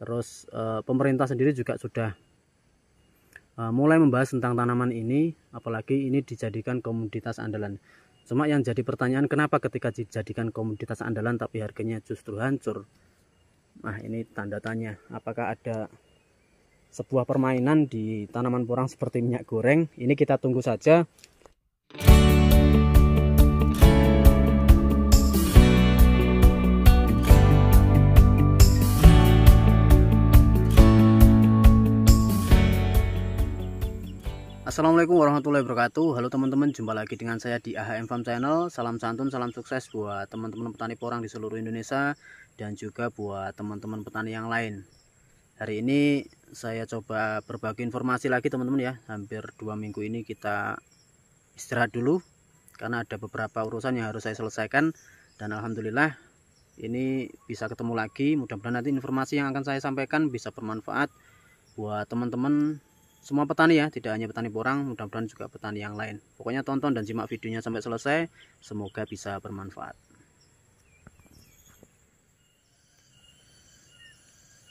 Terus pemerintah sendiri juga sudah mulai membahas tentang tanaman ini, apalagi ini dijadikan komoditas andalan. Cuma yang jadi pertanyaan, kenapa ketika dijadikan komoditas andalan tapi harganya justru hancur? Nah, ini tanda tanya. Apakah ada sebuah permainan di tanaman porang seperti minyak goreng? Ini kita tunggu saja. Assalamualaikum warahmatullahi wabarakatuh. Halo teman-teman, jumpa lagi dengan saya di AHM Farm Channel. Salam santun, salam sukses buat teman-teman petani porang di seluruh Indonesia dan juga buat teman-teman petani yang lain. Hari ini saya coba berbagi informasi lagi teman-teman ya. Hampir 2 minggu ini kita istirahat dulu karena ada beberapa urusan yang harus saya selesaikan, dan alhamdulillah ini bisa ketemu lagi. Mudah-mudahan nanti informasi yang akan saya sampaikan bisa bermanfaat buat teman-teman semua petani ya, tidak hanya petani porang, mudah-mudahan juga petani yang lain. Pokoknya tonton dan simak videonya sampai selesai, semoga bisa bermanfaat.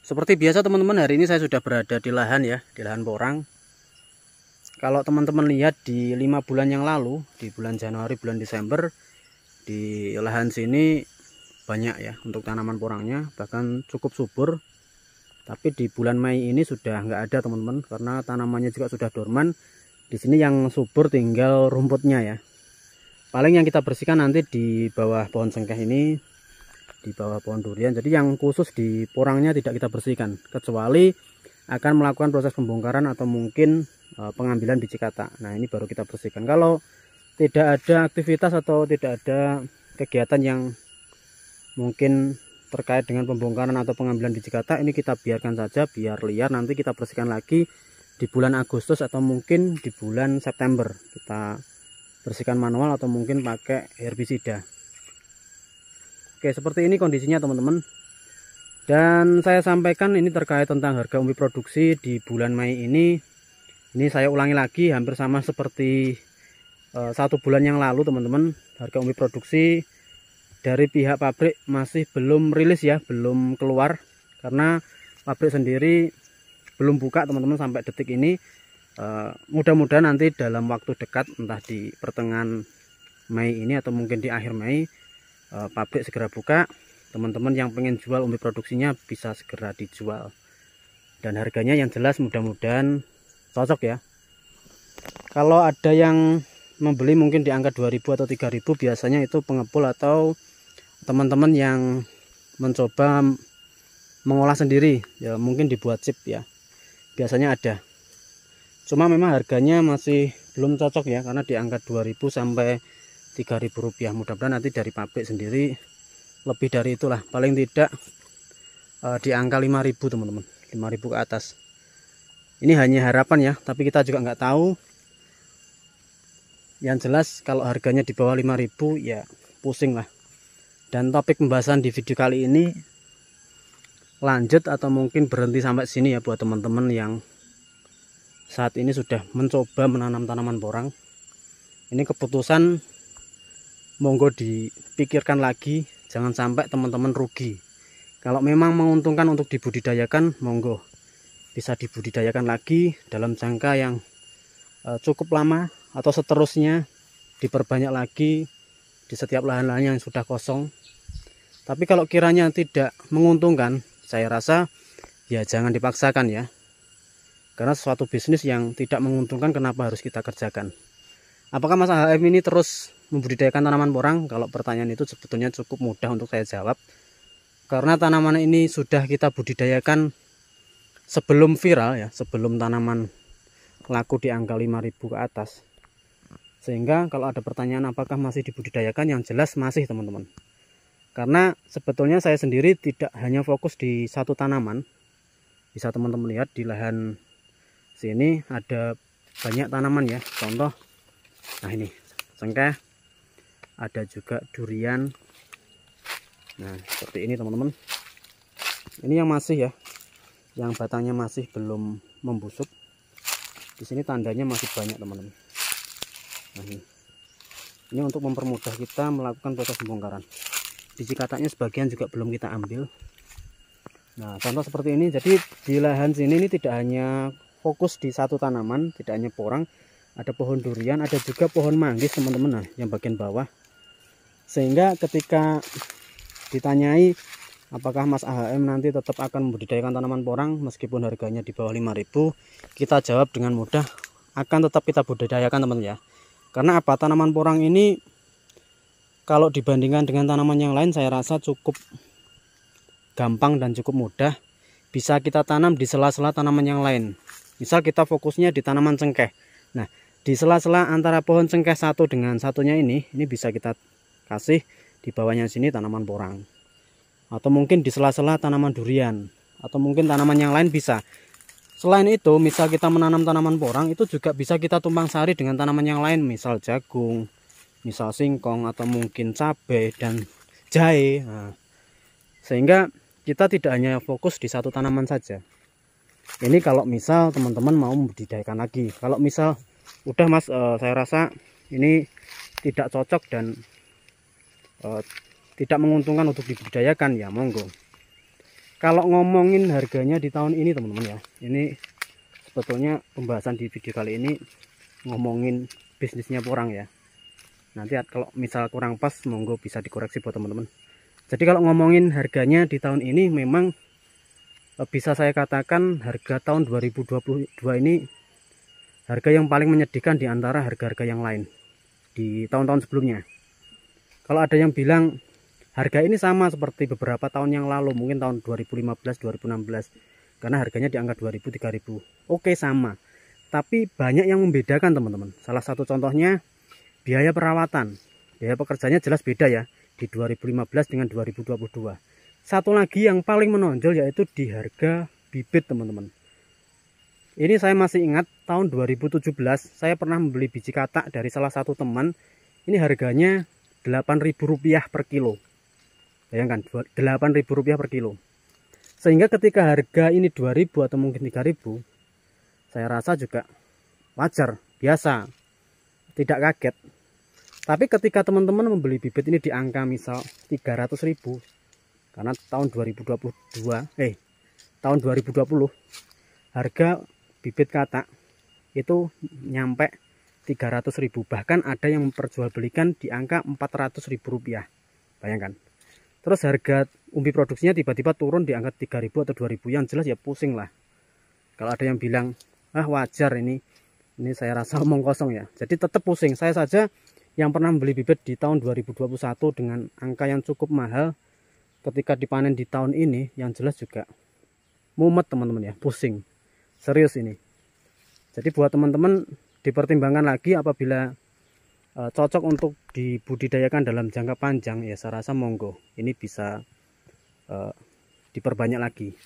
Seperti biasa teman-teman, hari ini saya sudah berada di lahan ya, di lahan porang. Kalau teman-teman lihat di 5 bulan yang lalu, di bulan Januari, bulan Desember, di lahan sini banyak ya untuk tanaman porangnya, bahkan cukup subur. Tapi di bulan Mei ini sudah nggak ada teman-teman, karena tanamannya juga sudah dorman. Di sini yang subur tinggal rumputnya ya. Paling yang kita bersihkan nanti di bawah pohon cengkeh ini, di bawah pohon durian. Jadi yang khusus di porangnya tidak kita bersihkan, kecuali akan melakukan proses pembongkaran atau mungkin pengambilan biji kata. Nah, ini baru kita bersihkan. Kalau tidak ada aktivitas atau tidak ada kegiatan yang mungkin terkait dengan pembongkaran atau pengambilan biji kata, ini kita biarkan saja biar liar. Nanti kita bersihkan lagi di bulan Agustus atau mungkin di bulan September. Kita bersihkan manual atau mungkin pakai herbisida. Oke, seperti ini kondisinya teman-teman. Dan saya sampaikan ini terkait tentang harga umbi produksi di bulan Mei ini. Ini saya ulangi lagi, hampir sama seperti 1 bulan yang lalu teman-teman. Harga umbi produksi dari pihak pabrik masih belum rilis ya, belum keluar, karena pabrik sendiri belum buka teman-teman sampai detik ini. Mudah-mudahan nanti dalam waktu dekat, entah di pertengahan Mei ini atau mungkin di akhir Mei, pabrik segera buka. Teman-teman yang pengen jual umbi produksinya bisa segera dijual, dan harganya yang jelas mudah-mudahan cocok ya. Kalau ada yang membeli mungkin di angka 2000 atau 3000, biasanya itu pengepul atau teman-teman yang mencoba mengolah sendiri ya, mungkin dibuat chip ya, biasanya ada. Cuma memang harganya masih belum cocok ya, karena di angka 2000 sampai 3000 rupiah. Mudah-mudahan nanti dari pabrik sendiri lebih dari itulah, paling tidak di angka 5000 teman-teman, 5000 ke atas. Ini hanya harapan ya, tapi kita juga nggak tahu. Yang jelas kalau harganya di bawah 5000 ya pusing lah. Dan topik pembahasan di video kali ini lanjut atau mungkin berhenti sampai sini ya buat teman-teman yang saat ini sudah mencoba menanam tanaman porang. Ini keputusan monggo dipikirkan lagi, jangan sampai teman-teman rugi. Kalau memang menguntungkan untuk dibudidayakan, monggo bisa dibudidayakan lagi dalam jangka yang cukup lama, atau seterusnya diperbanyak lagi di setiap lahan-lahan yang sudah kosong. Tapi kalau kiranya tidak menguntungkan, saya rasa ya jangan dipaksakan ya, karena sesuatu bisnis yang tidak menguntungkan kenapa harus kita kerjakan. Apakah Mas AHM ini terus membudidayakan tanaman porang? Kalau pertanyaan itu sebetulnya cukup mudah untuk saya jawab, karena tanaman ini sudah kita budidayakan sebelum viral ya, sebelum tanaman laku di angka 5000 ke atas. Sehingga kalau ada pertanyaan apakah masih dibudidayakan, yang jelas masih teman-teman. Karena sebetulnya saya sendiri tidak hanya fokus di satu tanaman. Bisa teman-teman lihat di lahan sini ada banyak tanaman ya. Contoh, nah ini cengkeh, ada juga durian. Nah seperti ini teman-teman. Ini yang masih ya, yang batangnya masih belum membusuk. Di sini tandanya masih banyak teman-teman. Nah, ini untuk mempermudah kita melakukan proses pembongkaran. Biji katanya sebagian juga belum kita ambil. Nah, contoh seperti ini. Jadi di lahan sini ini tidak hanya fokus di satu tanaman, tidak hanya porang, ada pohon durian, ada juga pohon manggis teman-teman. Nah, yang bagian bawah. Sehingga ketika ditanyai apakah Mas AHM nanti tetap akan membudidayakan tanaman porang meskipun harganya di bawah 5.000, kita jawab dengan mudah, akan tetap kita budidayakan teman-teman ya. Karena apa? Tanaman porang ini kalau dibandingkan dengan tanaman yang lain saya rasa cukup gampang dan cukup mudah, bisa kita tanam di sela-sela tanaman yang lain. Misal kita fokusnya di tanaman cengkeh. Nah, di sela-sela antara pohon cengkeh satu dengan satunya ini bisa kita kasih di bawahnya sini tanaman porang. Atau mungkin di sela-sela tanaman durian, atau mungkin tanaman yang lain bisa. Selain itu, misal kita menanam tanaman porang, itu juga bisa kita tumpang sari dengan tanaman yang lain, misal jagung, misal singkong, atau mungkin cabai dan jahe. Nah, sehingga kita tidak hanya fokus di satu tanaman saja. Ini kalau misal teman-teman mau membudidayakan lagi. Kalau misal udah Mas, saya rasa ini tidak cocok dan tidak menguntungkan untuk dibudidayakan, ya monggo. Kalau ngomongin harganya di tahun ini teman-teman ya, ini sebetulnya pembahasan di video kali ini ngomongin bisnisnya porang ya. Nanti kalau misal kurang pas monggo bisa dikoreksi buat teman-teman. Jadi kalau ngomongin harganya di tahun ini memang bisa saya katakan harga tahun 2022 ini harga yang paling menyedihkan di antara harga-harga yang lain di tahun-tahun sebelumnya. Kalau ada yang bilang harga ini sama seperti beberapa tahun yang lalu, mungkin tahun 2015-2016, karena harganya di angka 2000, 3000. Oke, sama. Tapi banyak yang membedakan teman-teman. Salah satu contohnya biaya perawatan. Biaya pekerjaannya jelas beda ya di 2015 dengan 2022. Satu lagi yang paling menonjol yaitu di harga bibit teman-teman. Ini saya masih ingat tahun 2017 saya pernah membeli biji katak dari salah satu teman. Ini harganya Rp8.000 per kilo. Bayangkan, Rp8.000 per kilo. Sehingga ketika harga ini 2.000 atau mungkin 3.000, saya rasa juga wajar, biasa, tidak kaget. Tapi ketika teman-teman membeli bibit ini di angka misal 300.000, karena tahun 2020 harga bibit katak itu nyampe 300.000, bahkan ada yang memperjualbelikan di angka Rp400.000. Bayangkan. Terus harga umbi produksinya tiba-tiba turun di angka 3.000 atau 2.000, yang jelas ya pusing lah. Kalau ada yang bilang, wajar ini saya rasa omong kosong ya. Jadi tetap pusing. Saya saja yang pernah membeli bibit di tahun 2021 dengan angka yang cukup mahal, ketika dipanen di tahun ini, yang jelas juga mumet teman-teman ya, pusing. Serius ini. Jadi buat teman-teman dipertimbangkan lagi apabila cocok untuk dibudidayakan dalam jangka panjang, ya saya rasa monggo ini bisa diperbanyak lagi.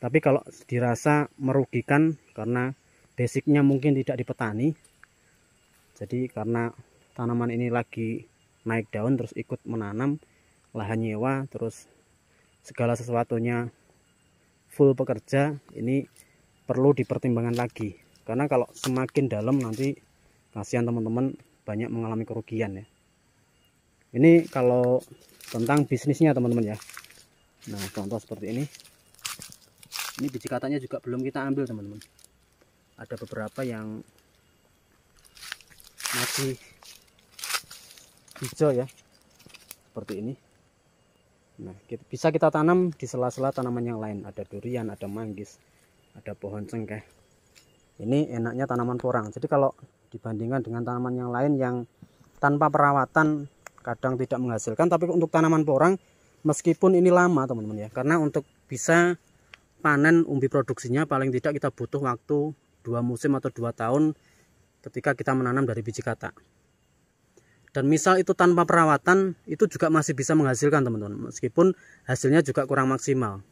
Tapi kalau dirasa merugikan karena basicnya mungkin tidak di petani, jadi karena tanaman ini lagi naik daun terus ikut menanam, lahan nyewa, terus segala sesuatunya full pekerja, ini perlu dipertimbangkan lagi. Karena kalau semakin dalam nanti kasihan teman-teman banyak mengalami kerugian ya. Ini kalau tentang bisnisnya teman-teman ya. Nah, contoh seperti ini. Ini biji katanya juga belum kita ambil teman-teman. Ada beberapa yang masih hijau ya. Seperti ini. Nah, bisa kita tanam di sela-sela tanaman yang lain. Ada durian, ada manggis, ada pohon cengkeh. Ini enaknya tanaman porang. Jadi kalau dibandingkan dengan tanaman yang lain yang tanpa perawatan kadang tidak menghasilkan, tapi untuk tanaman porang meskipun ini lama teman-teman ya, karena untuk bisa panen umbi produksinya paling tidak kita butuh waktu 2 musim atau 2 tahun ketika kita menanam dari biji katak. Dan misal itu tanpa perawatan itu juga masih bisa menghasilkan teman-teman, meskipun hasilnya juga kurang maksimal.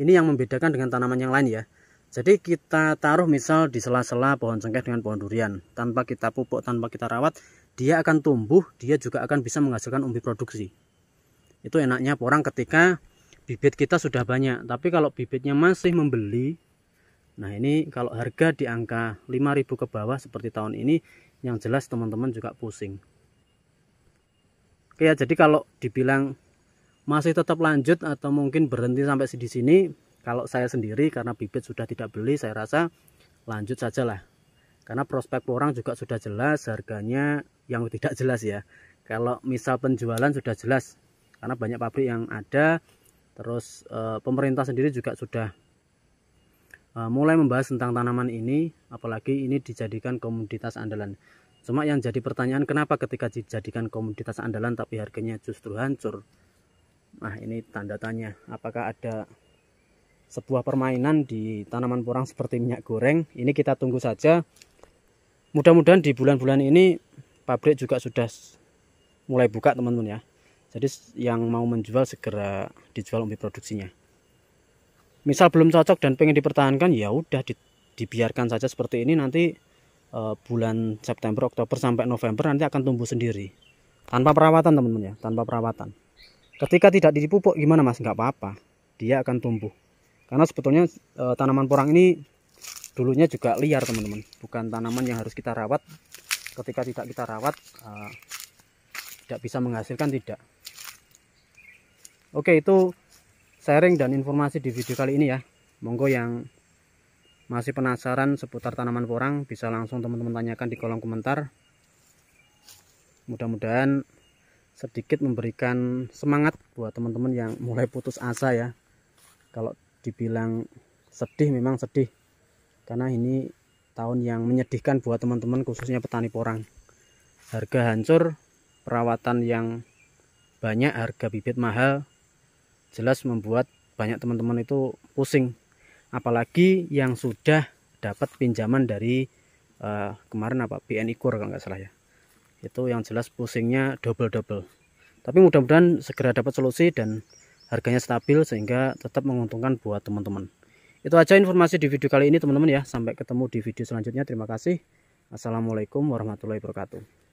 Ini yang membedakan dengan tanaman yang lain ya. Jadi kita taruh misal di sela-sela pohon cengkeh dengan pohon durian, tanpa kita pupuk, tanpa kita rawat, dia akan tumbuh, dia juga akan bisa menghasilkan umbi produksi. Itu enaknya porang ketika bibit kita sudah banyak. Tapi kalau bibitnya masih membeli, nah ini kalau harga di angka 5.000 ke bawah seperti tahun ini, yang jelas teman-teman juga pusing. Oke ya, jadi kalau dibilang masih tetap lanjut atau mungkin berhenti sampai di sini, kalau saya sendiri karena bibit sudah tidak beli, saya rasa lanjut saja lah. Karena prospek porang juga sudah jelas, harganya yang tidak jelas ya. Kalau misal penjualan sudah jelas, karena banyak pabrik yang ada. Terus pemerintah sendiri juga sudah mulai membahas tentang tanaman ini, apalagi ini dijadikan komoditas andalan. Cuma yang jadi pertanyaan, kenapa ketika dijadikan komoditas andalan tapi harganya justru hancur? Nah, ini tanda tanya. Apakah ada sebuah permainan di tanaman porang seperti minyak goreng? Ini kita tunggu saja. Mudah-mudahan di bulan-bulan ini pabrik juga sudah mulai buka teman-teman ya. Jadi yang mau menjual segera dijual umbi produksinya. Misal belum cocok dan pengen dipertahankan, ya udah dibiarkan saja seperti ini. Nanti bulan September, Oktober sampai November nanti akan tumbuh sendiri. Tanpa perawatan teman-teman ya, tanpa perawatan. Ketika tidak dipupuk gimana mas? Nggak apa-apa, dia akan tumbuh. Karena sebetulnya tanaman porang ini dulunya juga liar teman-teman, bukan tanaman yang harus kita rawat. Ketika tidak kita rawat tidak bisa menghasilkan, tidak. Oke, itu sharing dan informasi di video kali ini ya. Monggo yang masih penasaran seputar tanaman porang bisa langsung teman-teman tanyakan di kolom komentar. Mudah-mudahan sedikit memberikan semangat buat teman-teman yang mulai putus asa ya. Kalau dibilang sedih, memang sedih, karena ini tahun yang menyedihkan buat teman-teman, khususnya petani porang. Harga hancur, perawatan yang banyak, harga bibit mahal, jelas membuat banyak teman-teman itu pusing. Apalagi yang sudah dapat pinjaman dari kemarin BNI Kur kalau nggak salah ya. Itu yang jelas pusingnya double-double. Tapi mudah-mudahan segera dapat solusi dan harganya stabil sehingga tetap menguntungkan buat teman-teman. Itu aja informasi di video kali ini teman-teman ya. Sampai ketemu di video selanjutnya. Terima kasih. Assalamualaikum warahmatullahi wabarakatuh.